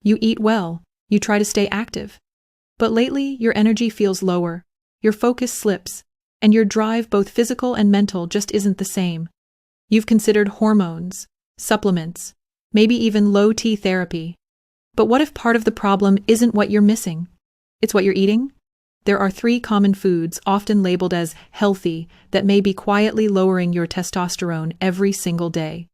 You eat well, you try to stay active. But lately, your energy feels lower, your focus slips, and your drive, both physical and mental, just isn't the same. You've considered hormones, supplements, maybe even low-T therapy. But what if part of the problem isn't what you're missing? It's what you're eating? There are 3 common foods, often labeled as healthy, that may be quietly lowering your testosterone every single day.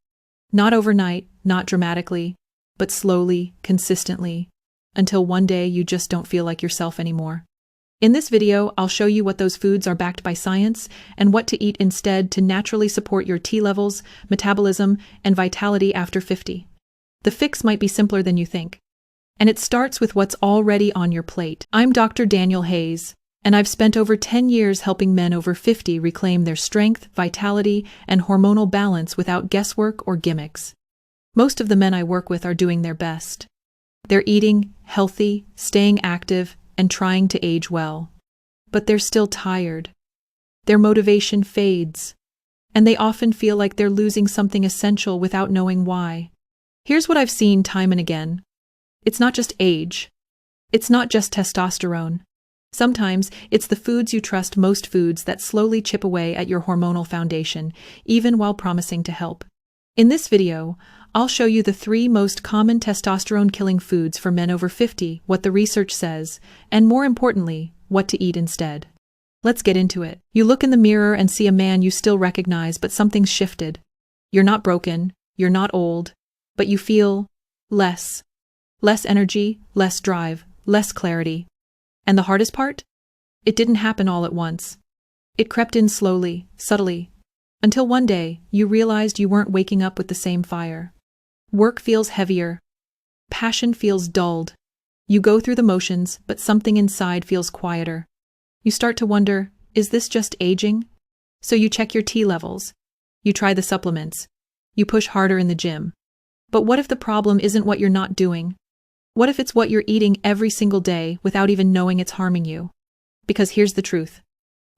Not overnight, not dramatically, but slowly, consistently, until one day you just don't feel like yourself anymore. In this video, I'll show you what those foods are backed by science and what to eat instead to naturally support your T levels, metabolism, and vitality after 50. The fix might be simpler than you think. And it starts with what's already on your plate. I'm Dr. Daniel Hayes, and I've spent over 10 years helping men over 50 reclaim their strength, vitality, and hormonal balance without guesswork or gimmicks. Most of the men I work with are doing their best. They're eating healthy, staying active, and trying to age well. But they're still tired. Their motivation fades, and they often feel like they're losing something essential without knowing why. Here's what I've seen time and again. It's not just age. It's not just testosterone. Sometimes it's the foods you trust most, foods that slowly chip away at your hormonal foundation, even while promising to help. In this video, I'll show you the 3 most common testosterone-killing foods for men over 50, what the research says, and more importantly, what to eat instead. Let's get into it. You look in the mirror and see a man you still recognize, but something's shifted. You're not broken, you're not old, but you feel less. Less energy, less drive, less clarity. And the hardest part? It didn't happen all at once. It crept in slowly, subtly, until one day you realized you weren't waking up with the same fire. Work feels heavier. Passion feels dulled. You go through the motions, but something inside feels quieter. You start to wonder, is this just aging? So you check your T levels. You try the supplements. You push harder in the gym. But what if the problem isn't what you're not doing? What if it's what you're eating every single day without even knowing it's harming you? Because here's the truth.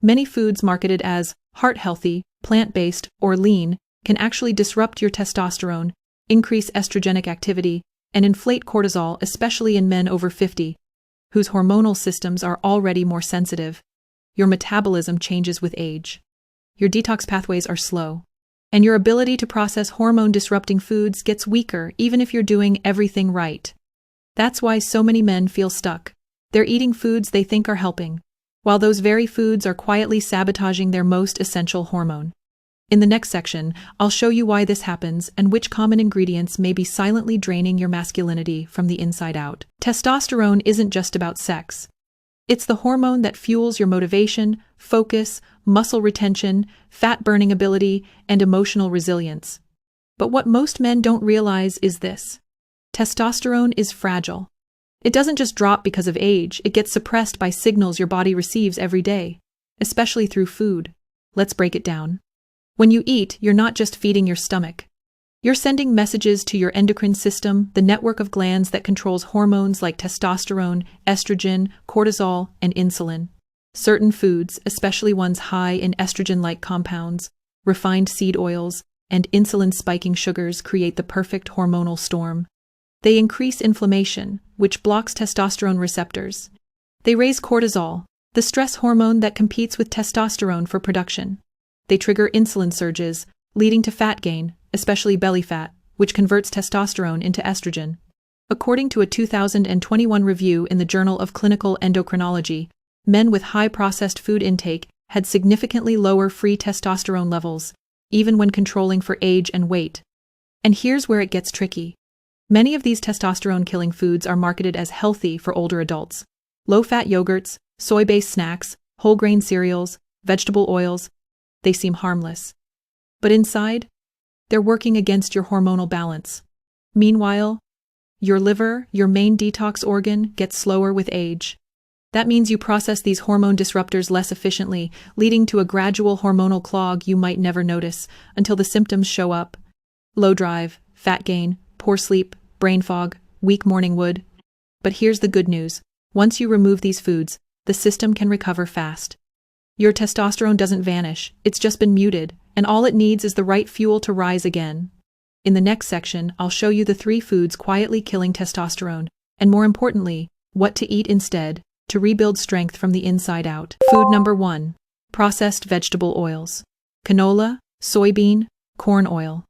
Many foods marketed as heart-healthy, plant-based, or lean can actually disrupt your testosterone, increase estrogenic activity, and inflate cortisol, especially in men over 50, whose hormonal systems are already more sensitive. Your metabolism changes with age. Your detox pathways are slow. And your ability to process hormone-disrupting foods gets weaker even if you're doing everything right. That's why so many men feel stuck. They're eating foods they think are helping, while those very foods are quietly sabotaging their most essential hormone. In the next section, I'll show you why this happens and which common ingredients may be silently draining your masculinity from the inside out. Testosterone isn't just about sex. It's the hormone that fuels your motivation, focus, muscle retention, fat-burning ability, and emotional resilience. But what most men don't realize is this. Testosterone is fragile. It doesn't just drop because of age, it gets suppressed by signals your body receives every day, especially through food. Let's break it down. When you eat, you're not just feeding your stomach. You're sending messages to your endocrine system, the network of glands that controls hormones like testosterone, estrogen, cortisol, and insulin. Certain foods, especially ones high in estrogen-like compounds, refined seed oils, and insulin-spiking sugars, create the perfect hormonal storm. They increase inflammation, which blocks testosterone receptors. They raise cortisol, the stress hormone that competes with testosterone for production. They trigger insulin surges, leading to fat gain, especially belly fat, which converts testosterone into estrogen. According to a 2021 review in the Journal of Clinical Endocrinology, men with high processed food intake had significantly lower free testosterone levels, even when controlling for age and weight. And here's where it gets tricky. Many of these testosterone-killing foods are marketed as healthy for older adults. Low-fat yogurts, soy-based snacks, whole-grain cereals, vegetable oils, they seem harmless. But inside, they're working against your hormonal balance. Meanwhile, your liver, your main detox organ, gets slower with age. That means you process these hormone disruptors less efficiently, leading to a gradual hormonal clog you might never notice until the symptoms show up. Low drive, fat gain, poor sleep, brain fog, weak morning wood. But here's the good news. Once you remove these foods, the system can recover fast. Your testosterone doesn't vanish, it's just been muted, and all it needs is the right fuel to rise again. In the next section, I'll show you the 3 foods quietly killing testosterone, and more importantly, what to eat instead to rebuild strength from the inside out. Food number 1. Processed vegetable oils. Canola, soybean, corn oil.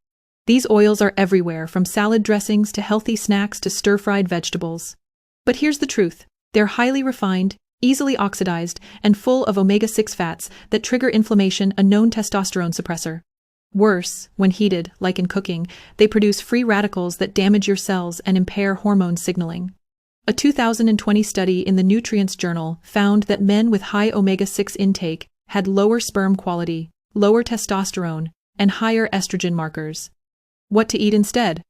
These oils are everywhere, from salad dressings to healthy snacks to stir-fried vegetables. But here's the truth. They're highly refined, easily oxidized, and full of omega-6 fats that trigger inflammation, a known testosterone suppressor. Worse, when heated, like in cooking, they produce free radicals that damage your cells and impair hormone signaling. A 2020 study in the Nutrients Journal found that men with high omega-6 intake had lower sperm quality, lower testosterone, and higher estrogen markers. What to eat instead?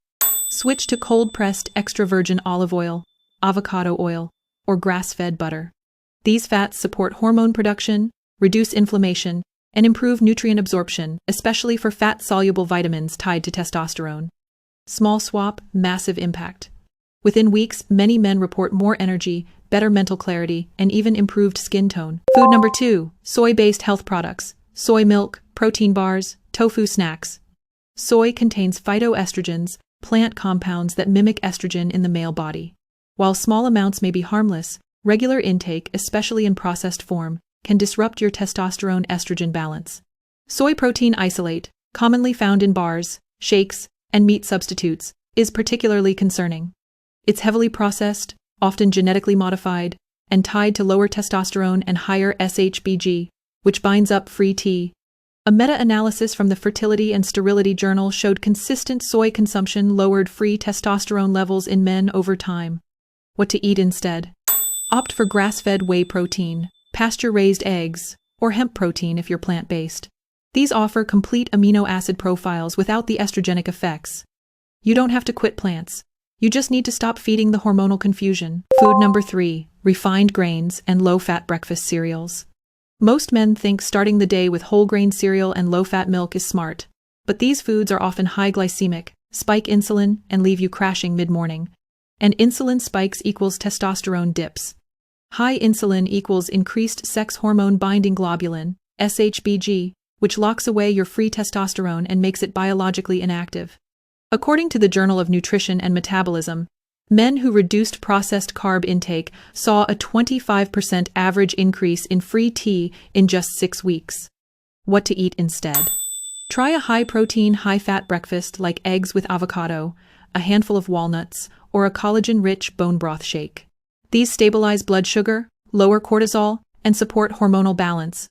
Switch to cold-pressed extra virgin olive oil, avocado oil, or grass-fed butter. These fats support hormone production, reduce inflammation, and improve nutrient absorption, especially for fat-soluble vitamins tied to testosterone. Small swap, massive impact. Within weeks, many men report more energy, better mental clarity, and even improved skin tone. Food number 2. Soy-based health products. Soy milk, protein bars, tofu snacks. Soy contains phytoestrogens, plant compounds that mimic estrogen in the male body. While small amounts may be harmless, regular intake, especially in processed form, can disrupt your testosterone-estrogen balance. Soy protein isolate, commonly found in bars, shakes, and meat substitutes, is particularly concerning. It's heavily processed, often genetically modified, and tied to lower testosterone and higher SHBG, which binds up free T. A meta-analysis from the Fertility and Sterility Journal showed consistent soy consumption lowered free testosterone levels in men over time. What to eat instead? Opt for grass-fed whey protein, pasture-raised eggs, or hemp protein if you're plant-based. These offer complete amino acid profiles without the estrogenic effects. You don't have to quit plants. You just need to stop feeding the hormonal confusion. Food number 3. Refined grains and low-fat breakfast cereals. Most men think starting the day with whole-grain cereal and low-fat milk is smart, but these foods are often high glycemic, spike insulin, and leave you crashing mid-morning. And insulin spikes equals testosterone dips. High insulin equals increased sex hormone binding globulin, SHBG, which locks away your free testosterone and makes it biologically inactive. According to the Journal of Nutrition and Metabolism, men who reduced processed carb intake saw a 25% average increase in free T in just 6 weeks. What to eat instead? Try a high-protein, high-fat breakfast like eggs with avocado, a handful of walnuts, or a collagen-rich bone broth shake. These stabilize blood sugar, lower cortisol, and support hormonal balance.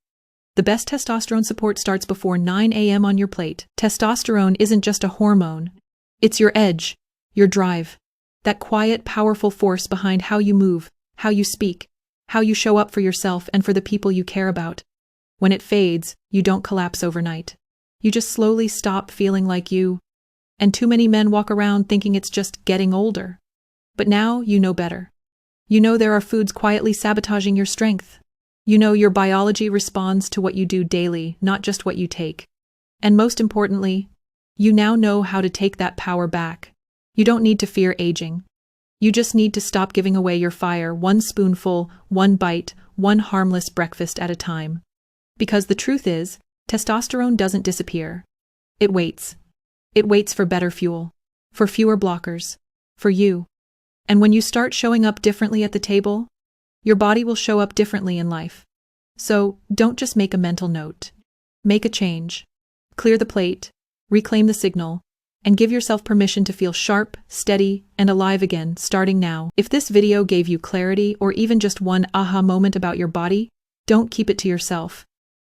The best testosterone support starts before 9 a.m. on your plate. Testosterone isn't just a hormone. It's your edge, your drive, that quiet, powerful force behind how you move, how you speak, how you show up for yourself and for the people you care about. When it fades, you don't collapse overnight. You just slowly stop feeling like you. And too many men walk around thinking it's just getting older. But now you know better. You know there are foods quietly sabotaging your strength. You know your biology responds to what you do daily, not just what you take. And most importantly, you now know how to take that power back. You don't need to fear aging. You just need to stop giving away your fire, one spoonful, one bite, one harmless breakfast at a time. Because the truth is, testosterone doesn't disappear. It waits. It waits for better fuel, for fewer blockers, for you. And when you start showing up differently at the table, your body will show up differently in life. So, don't just make a mental note. Make a change. Clear the plate, reclaim the signal, and give yourself permission to feel sharp, steady, and alive again, starting now. If this video gave you clarity or even just one aha moment about your body, don't keep it to yourself.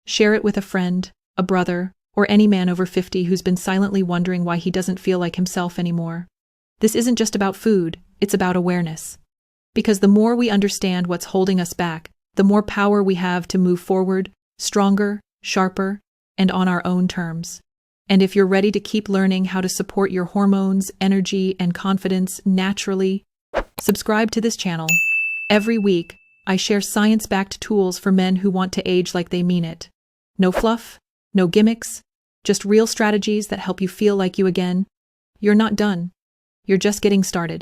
Share it with a friend, a brother, or any man over 50 who's been silently wondering why he doesn't feel like himself anymore. This isn't just about food, it's about awareness. Because the more we understand what's holding us back, the more power we have to move forward, stronger, sharper, and on our own terms. And if you're ready to keep learning how to support your hormones, energy, and confidence naturally, subscribe to this channel. Every week, I share science-backed tools for men who want to age like they mean it. No fluff, no gimmicks, just real strategies that help you feel like you again. You're not done. You're just getting started.